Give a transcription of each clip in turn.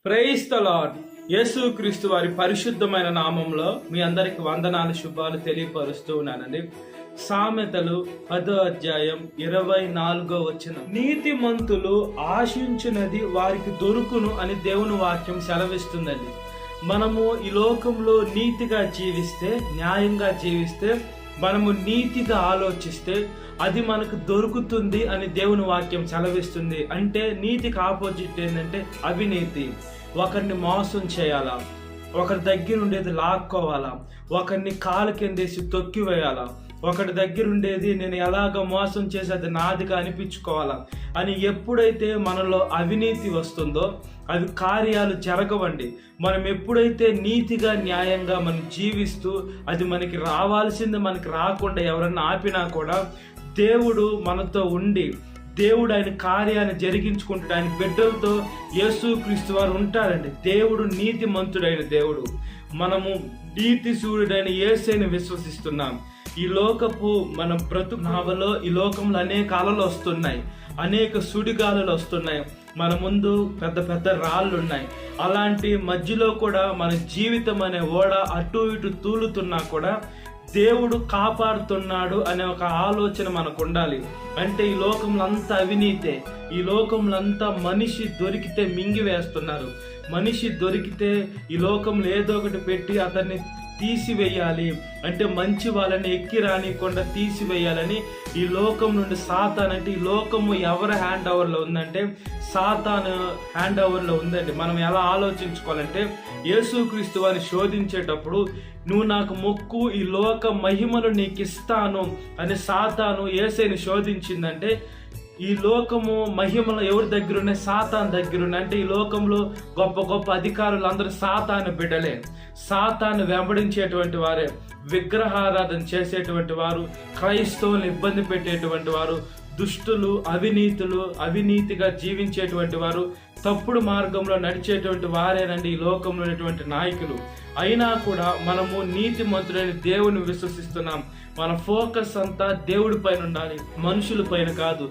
Praise the lord. యేసుక్రీస్తు వారి పరిశుద్ధమైన నామంలో మీ అందరికి వందనాలు, శుభాలు తెలియపరుస్తూ ఉన్నానండి. సామెతలు 10వ అధ్యాయం 24వ వచనం, నీతిమంతులు ఆశించున్నది వారికి దొరుకును అని దేవుని వాక్యం సెలవిస్తుందండి. మనము ఈ లోకంలో నీతిగా జీవిస్తే, న్యాయంగా జీవిస్తే, మనము నీతిగా ఆలోచిస్తే అది మనకు దొరుకుతుంది అని దేవుని వాక్యం సెలవిస్తుంది. అంటే నీతికి ఆపోజిట్ ఏంటంటే అవినీతి. ఒకరిని మోసం చేయాలా, ఒకరి దగ్గర ఉండేది లాక్కోవాలా, ఒకరిని కాలు కిందేసి తొక్కివేయాలా, ఒకటి దగ్గర ఉండేది నేను ఎలాగ మోసం చేసి అది నాదిగా అనిపించుకోవాలా అని ఎప్పుడైతే మనలో అవినీతి వస్తుందో అవి కార్యాలు జరగవండి. మనం ఎప్పుడైతే నీతిగా న్యాయంగా మనం జీవిస్తూ అది మనకి రావాల్సింది మనకి రాకుండా ఎవరన్నా ఆపినా కూడా దేవుడు మనతో ఉండి దేవుడు ఆయన కార్యాన్ని జరిగించుకుంటాడు. ఆయన బిడ్డలతో యేసుక్రీస్తు వారు ఉంటారండి. దేవుడు నీతిమంతుడైన దేవుడు. మనము నీతి సూర్యుడైన యేసుని విశ్వసిస్తున్నాం. ఈ లోకపు మన బ్రతుకు నావలో ఈ లోకంలో అనేక అలలు వస్తున్నాయి, అనేక సుడిగాలులు వస్తున్నాయి, మన ముందు పెద్ద పెద్ద రాళ్ళు ఉన్నాయి. అలాంటి మధ్యలో కూడా మన జీవితం అనే ఓడ అటు ఇటు తూలుతున్నా కూడా దేవుడు కాపాడుతున్నాడు అనే ఒక ఆలోచన మనకు ఉండాలి. అంటే ఈ లోకంలో అంతా అవినీతే, ఈ లోకంలో అంతా మనిషి దొరికితే మింగివేస్తున్నారు. మనిషి దొరికితే ఈ లోకంలో ఏదో ఒకటి పెట్టి అతన్ని తీసివేయాలి, అంటే మంచి వాళ్ళని ఎక్కి రానికుండా తీసివేయాలని ఈ లోకం నుండి సాతాన్, అంటే ఈ లోకము ఎవరి హ్యాండ్ ఓవర్లో ఉందంటే సాతాను హ్యాండ్ ఓవర్లో ఉందండి. మనం ఎలా ఆలోచించుకోవాలంటే యేసుక్రీస్తు వారిని శోధించేటప్పుడు నువ్వు నాకు మొక్కు, ఈ లోక మహిమను నీకు ఇస్తాను అని సాతాను యేసుని శోధించిందంటే ఈ లోకము మహిమలు ఎవరి దగ్గర ఉన్నాయి? సాతాను దగ్గర ఉన్నాయి. అంటే ఈ లోకంలో గొప్ప గొప్ప అధికారులు అందరూ సాతాను బిడ్డలే, సాతాను వెంబడించేటువంటి వారే, విగ్రహారాధన చేసేటువంటి వారు, క్రైస్తవులను ఇబ్బంది పెట్టేటువంటి వారు, దుష్టులు, అవినీతిగా జీవించేటువంటి వారు, తప్పుడు మార్గంలో నడిచేటువంటి వారేనండి ఈ లోకంలో ఉన్నటువంటి నాయకులు. అయినా కూడా మనము నీతిమంతుడైన దేవుని విశ్వసిస్తున్నాం. మన ఫోకస్ అంతా దేవుడి పైన ఉండాలి, మనుషుల పైన కాదు.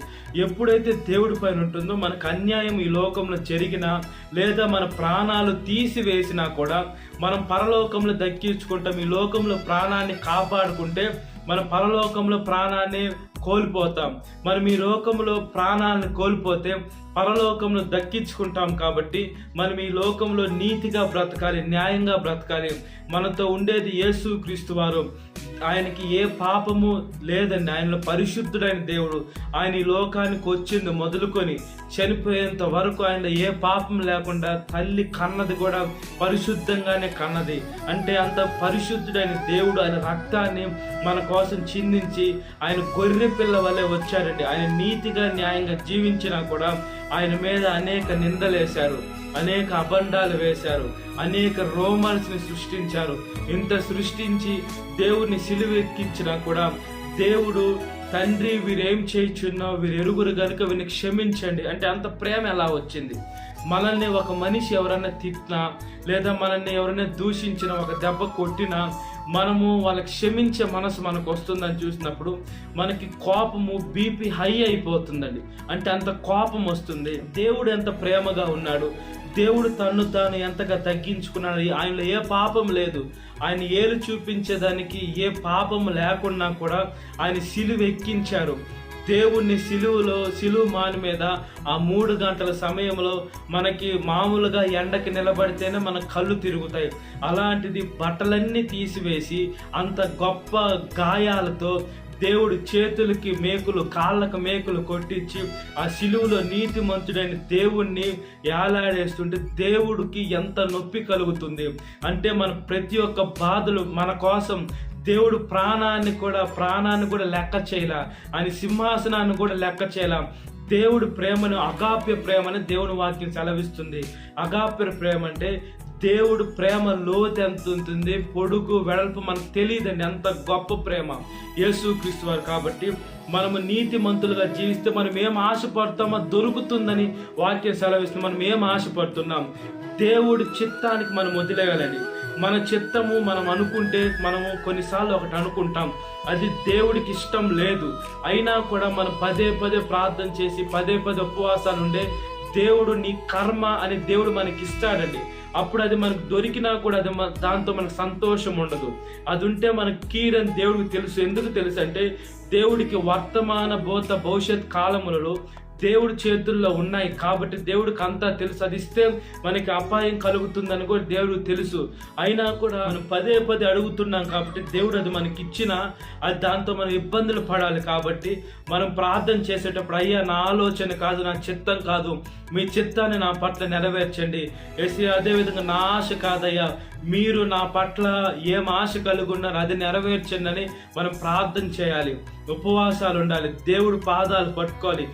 ఎప్పుడైతే దేవుడి పైన ఉంటుందో మనకు అన్యాయం ఈ లోకంలో జరిగినా లేదా మన ప్రాణాలు తీసివేసినా కూడా మనం పరలోకంలో దక్కించుకుంటాం. ఈ లోకంలో ప్రాణాన్ని కాపాడుకుంటే మన పరలోకంలో ప్రాణాన్ని కోల్పోతాం. మనం ఈ లోకంలో ప్రాణాలను కోల్పోతే పరలోకంలో దక్కించుకుంటాం. కాబట్టి మనం ఈ లోకంలో నీతిగా బ్రతకాలి, న్యాయంగా బ్రతకాలి. మనతో ఉండేది యేసుక్రీస్తు వారు. ఆయనకి ఏ పాపము లేదండి. ఆయనలో పరిశుద్ధుడైన దేవుడు. ఆయన ఈ లోకానికి వచ్చింది మొదలుకొని చనిపోయేంత వరకు ఆయన ఏ పాపం లేకుండా తల్లి కన్నది కూడా పరిశుద్ధంగానే కన్నది. అంటే అంత పరిశుద్ధుడైన దేవుడు ఆయన రక్తాన్ని మన కోసం చిందించి ఆయన గొర్రె పిల్ల వల్లే వచ్చారండి. ఆయన నీతిగా న్యాయంగా జీవించినా కూడా ఆయన మీద అనేక నిందలేశారు, అనేక అబండాలు వేశారు, అనేక రోమన్స్ని సృష్టించారు. ఇంత సృష్టించి దేవుడిని సిలువెక్కించినా కూడా దేవుడు తండ్రి వీరేం చేయుచున్నో వీరు ఎరుగురు గనుక వీరిని క్షమించండి అంటే అంత ప్రేమ ఎలా వచ్చింది? మనల్ని ఒక మనిషి ఎవరైనా తిట్టినా లేదా మనల్ని ఎవరైనా దూషించినా, ఒక దెబ్బ కొట్టినా మనము వాళ్ళకి క్షమించే మనసు మనకు వస్తుందని చూసినప్పుడు మనకి కోపము, బీపీ హై అయిపోతుందండి. అంటే అంత కోపం వస్తుంది. దేవుడు ఎంత ప్రేమగా ఉన్నాడు, దేవుడు తన్ను తాను ఎంతగా తగ్గించుకున్నాడు. ఆయనలో ఏ పాపం లేదు. ఆయన ఏలు చూపించేదానికి ఏ పాపం లేకున్నా కూడా ఆయన సిలువ ఎక్కించారు. దేవుణ్ణి సిలువ మాను మీద ఆ 3 గంటల సమయంలో మనకి మామూలుగా ఎండకి నిలబడితేనే మన కళ్ళు తిరుగుతాయి. అలాంటిది బట్టలన్నీ తీసివేసి అంత గొప్ప గాయాలతో దేవుడు చేతులకి మేకులు, కాళ్ళకు మేకులు కొట్టించి ఆ సిలువలో నీతిమంతుడైన దేవుణ్ణి ఏలాడేస్తుంటే దేవుడికి ఎంత నొప్పి కలుగుతుంది. అంటే మన ప్రతి ఒక్క బాధలు మన కోసం దేవుడు ప్రాణాన్ని కూడా లెక్క చేయలా, ఆయన సింహాసనాన్ని కూడా లెక్క చేయలా. దేవుడు ప్రేమను, అగాప్య ప్రేమని దేవుని వాక్యం సెలవిస్తుంది. అగాప్య ప్రేమ అంటే దేవుడు ప్రేమ లోతు ఎంత ఉంటుంది, పొడుగు వెడల్పు మనకు తెలియదండి. అంత గొప్ప ప్రేమ యేసుక్రీస్తు వారు. కాబట్టి మనము నీతిమంతులుగా జీవిస్తే మనం ఏం ఆశపడతామో దొరుకుతుందని వాక్యం సెలవిస్తుంది. మనం ఏం ఆశపడుతున్నాం? దేవుడి చిత్తానికి మనం వదిలేయాలండి. మన చిత్తము మనం అనుకుంటే మనము కొన్నిసార్లు ఒకటి అనుకుంటాం, అది దేవుడికి ఇష్టం లేదు. అయినా కూడా మనం పదే ప్రార్థన చేసి పదే ఉపవాసాలు ఉండే దేవుడు నీ కర్మ అని దేవుడు మనకి ఇస్తాడండి. అప్పుడు అది మనకు దొరికినా కూడా అది దాంతో మనకు సంతోషం ఉండదు. అది ఉంటే మనకు కీడని దేవుడికి తెలుసు. ఎందుకు తెలుసు అంటే దేవుడికి వర్తమాన భూత భవిష్యత్ కాలములలో దేవుడి చేతుల్లో ఉన్నాయి కాబట్టి దేవుడికి అంతా తెలుసు. అది ఇస్తే మనకి అపాయం కలుగుతుందని కూడా దేవుడికి తెలుసు. అయినా కూడా మనం పదే పదే అడుగుతున్నాం కాబట్టి దేవుడు అది మనకి ఇచ్చినా అది దాంతో మనం ఇబ్బందులు పడాలి. కాబట్టి మనం ప్రార్థన చేసేటప్పుడు అయ్యా నా ఆలోచన కాదు, నా చిత్తం కాదు, మీ చిత్తాన్ని నా పట్ల నెరవేర్చండి. అదేవిధంగా నా ఆశ కాదయ్యా, మీరు నా పట్ల ఏం ఆశ కలిగి ఉన్నారు అది నెరవేర్చండి అని మనం ప్రార్థన చేయాలి. ఉపవాసాలు ఉండాలి, దేవుడు పాదాలు పట్టుకోవాలి,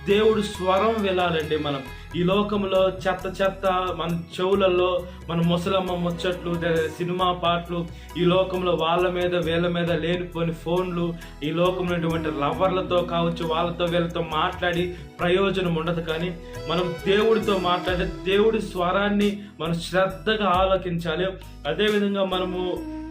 దేవుడు స్వరం వెళ్ళాలండి. మనం ఈ లోకంలో చెత్త మన చెవులలో మన ముసలమ్మ ముచ్చట్లు, సినిమా పాటలు, ఈ లోకంలో వాళ్ళ మీద వీళ్ళ మీద లేనిపోని ఫోన్లు, ఈ లోకంలో లవర్లతో కావచ్చు వాళ్ళతో వీళ్ళతో మాట్లాడి ప్రయోజనం ఉండదు. కానీ మనం దేవుడితో మాట్లాడే దేవుడి స్వరాన్ని మనం శ్రద్ధగా ఆలోకించాలి. అదేవిధంగా మనము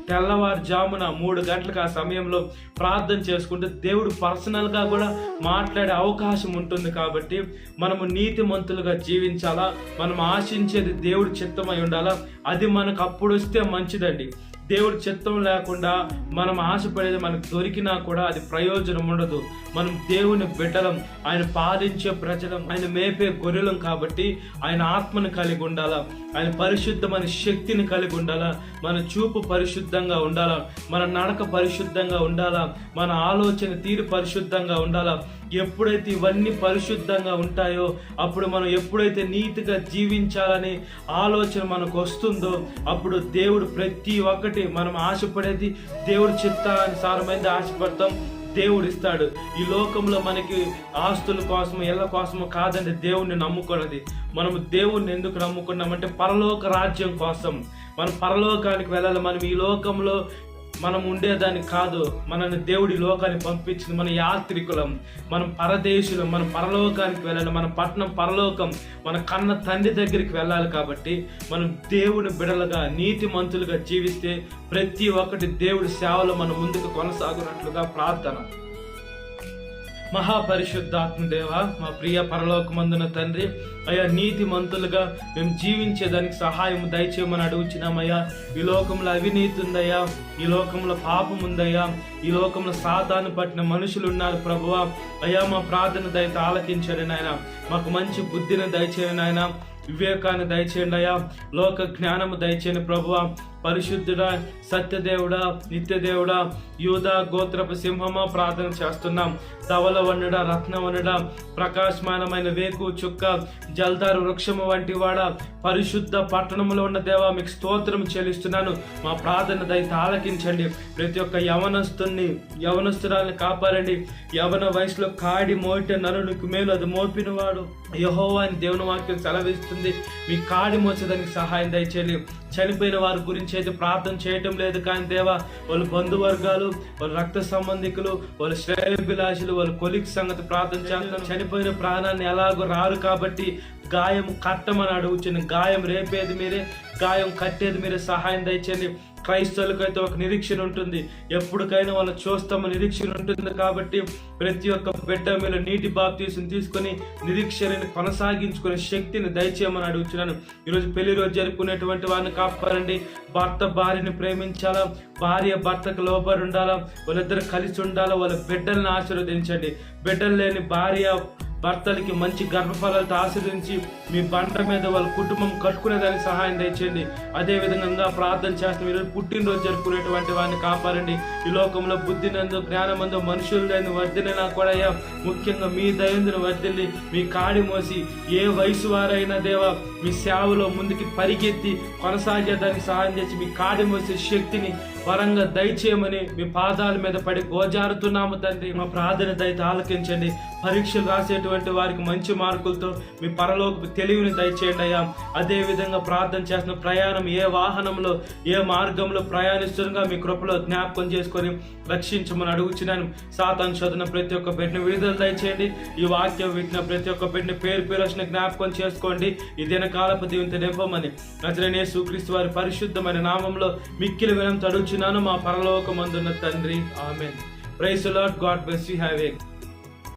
తెల్లవారుజామున 3 గంటలకు ఆ సమయంలో ప్రార్థన చేసుకుంటే దేవుడు పర్సనల్గా కూడా మాట్లాడే అవకాశం ఉంటుంది. కాబట్టి మనము నీతిమంతులుగా జీవించాలా, మనం ఆశించేది దేవుడి చిత్తమై ఉండాలా. అది మనకు అప్పుడు వస్తే మంచిదండి. దేవుడి చిత్తం లేకుండా మనం ఆశపడేది మనకు దొరికినా కూడా అది ప్రయోజనం ఉండదు. మనం దేవుని బిడ్డలం, ఆయన పాలించే ప్రజలం, ఆయన మేపే గొర్రెలం. కాబట్టి ఆయన ఆత్మను కలిగి ఉండాలా, ఆయన పరిశుద్ధమైన శక్తిని కలిగి ఉండాలా, మన చూపు పరిశుద్ధంగా ఉండాలా, మన నడక పరిశుద్ధంగా ఉండాలా, మన ఆలోచన తీరు పరిశుద్ధంగా ఉండాలా. ఎప్పుడైతే ఇవన్నీ పరిశుద్ధంగా ఉంటాయో అప్పుడు మనం ఎప్పుడైతే నీతిగా జీవించాలని ఆలోచన మనకు వస్తుందో అప్పుడు దేవుడు ప్రతి ఒక్కటి మనం ఆశపడేది దేవుడి చిత్తానుసారమైనది ఆశపడతాం, దేవుడు ఇస్తాడు. ఈ లోకంలో మనకి ఆస్తుల కోసం ఇళ్ళ కోసము కాదండి దేవుణ్ణి నమ్ముకున్నది. మనము దేవుణ్ణి ఎందుకు నమ్ముకున్నామంటే పరలోక రాజ్యం కోసం. మనం పరలోకానికి వెళ్ళాలి. మనం ఈ లోకంలో మనం ఉండేదానికి కాదు, మనల్ని దేవుడి లోకానికి పంపించింది. మన యాత్రికులం, మనం పరదేశులం, మనం పరలోకానికి వెళ్ళాలి. మన పట్టణం పరలోకం, మన కన్న తండ్రి దగ్గరికి వెళ్ళాలి. కాబట్టి మనం దేవుని బిడలుగా నీతిమంతులుగా జీవిస్తే ప్రతి ఒక్కటి దేవుడి సేవలో మనం ముందుకు కొనసాగునట్లుగా ప్రార్థన. మహాపరిశుద్ధాత్మ దేవ, మా ప్రియ పరలోకమందున తండ్రి, అయ్యా నీతిమంతులుగా మేము జీవించేదానికి సహాయం దయచేయమని అడుగుచున్నామయ్యా. ఈ లోకంలో అవినీతి ఉందయ్యా, ఈ లోకంలో పాపం ఉందయ్యా, ఈ లోకంలో సాతాను పట్టిన మనుషులు ఉన్నారు ప్రభువా. అయ్యా మా ప్రార్థన దయతో ఆలకించండి నాయన, మాకు మంచి బుద్ధిని దయచేయండి నాయన, వివేకాన్ని దయచేయండి అయ్యా, లోక జ్ఞానము దయచేయండి ప్రభువా. పరిశుద్ధుడా, సత్యదేవుడా, నిత్యదేవుడా, యూదా గోత్రపు సింహమా ప్రార్థన చేస్తున్నాం. ధవల వన్నుడా, రత్నవనుడా, ప్రకాశమానమైన వేకు చుక్క, జల్దారు వృక్షము వంటి వాడ, పరిశుద్ధ పట్టణంలో ఉన్న దేవా మీకు స్తోత్రం చెల్లిస్తున్నాను. మా ప్రార్థన దయతో ఆలకించండి. ప్రతి ఒక్క యవనస్తురాలను కాపాడండి. యవన వయసులో కాడి మోయిట నరునికి మేలు అది మోపినవాడు యెహోవా అని దేవుని వాక్యం సెలవిస్తుంది. మీ కాడి మోసేదానికి సహాయం దయచేయండి. చనిపోయిన వారి గురించి అయితే ప్రార్థన చేయటం లేదు, కానీ దేవా వాళ్ళ బంధువర్గాలు, వాళ్ళ రక్త సంబంధికులు, వాళ్ళ శ్రేయోభిలాషులు, వాళ్ళ కొలిక్ సంగతి ప్రార్థన చేస్తాను. చనిపోయిన ప్రాణాన్ని ఎలాగో రారు కాబట్టి గాయం కట్టమని అడుగుచుని, గాయం రేపేది మీరే, గాయం కట్టేది మీరే, సహాయం దయచేయండి. క్రైస్తవులకైతే ఒక నిరీక్షణ ఉంటుంది, ఎప్పటికైనా వాళ్ళు చూస్తామని నిరీక్షణ ఉంటుంది. కాబట్టి ప్రతి ఒక్క బిడ్డ మీద నీటి బాప్తీసం తీసుకొని నిరీక్షణని కొనసాగించుకునే శక్తిని దయచేయమని అడుగుతున్నాను. ఈరోజు పెళ్లి రోజు జరుపుకునేటువంటి వారిని కాపాడండి. భర్త భార్యని ప్రేమించాలా, భార్య భర్తకు లోబడి ఉండాలా, వాళ్ళిద్దరు కలిసి ఉండాలా, వాళ్ళ బిడ్డలను ఆశీర్వదించండి. బిడ్డలు లేని భార్య భర్తలకి మంచి గర్భఫలాలతో ఆశీర్వదించి మీ బండ మీద వాళ్ళ కుటుంబం కట్టుకునేదానికి సహాయం దయచేయండి. అదే విధంగా ప్రార్థన చేస్తాం. ఈరోజు పుట్టినరోజు జరుపుకునేటువంటి వారిని కాపాడండి. ఈ లోకంలో బుద్ధినందు జ్ఞానమందు మనుషుల వర్ధిల్లినా కూడా ముఖ్యంగా మీ దయందును వర్ధిల్లి మీ కాడి మోసి ఏ వయసు వారైనా దేవా మీ సేవలో ముందుకి పరిగెత్తి కొనసాగేదానికి సహాయం చేసి మీ కాడి మోసే శక్తిని వరంగా దయచేయమని మీ పాదాల మీద పడి గోజారుతున్నాము తండ్రి. మా ప్రార్థన దయతో ఆలకించండి. పరీక్షలు రాసేటువంటి వారికి మంచి మార్కులతో మీ పరలోక తెలివిని దయచేయండి అయ్యా. అదే విధంగా ప్రార్థన చేస్తున్న ప్రయాణం ఏ వాహనంలో ఏ మార్గంలో ప్రయాణిస్తుండగా మీ కృపలో జ్ఞాపకం చేసుకొని రక్షించమని అడుగుచున్నాను. సాతాను శోధన ప్రతి ఒక్క బిడ్డని విడుదల దయచేయండి. ఈ వాక్యం వింటున్న ప్రతి ఒక్క బిడ్డని పేరు వచ్చిన జ్ఞాపకం చేసుకోండి. ఈ దినకాలపు దీవెనతో నింపమని నజరేయుడైన యేసుక్రీస్తు వారి పరిశుద్ధమైన నామంలో మిక్కిలి వినంతో అడుగుచున్నాను మా పరలోకమందున్న తండ్రి, ఆమేన్. Praise the Lord. God bless you. Have A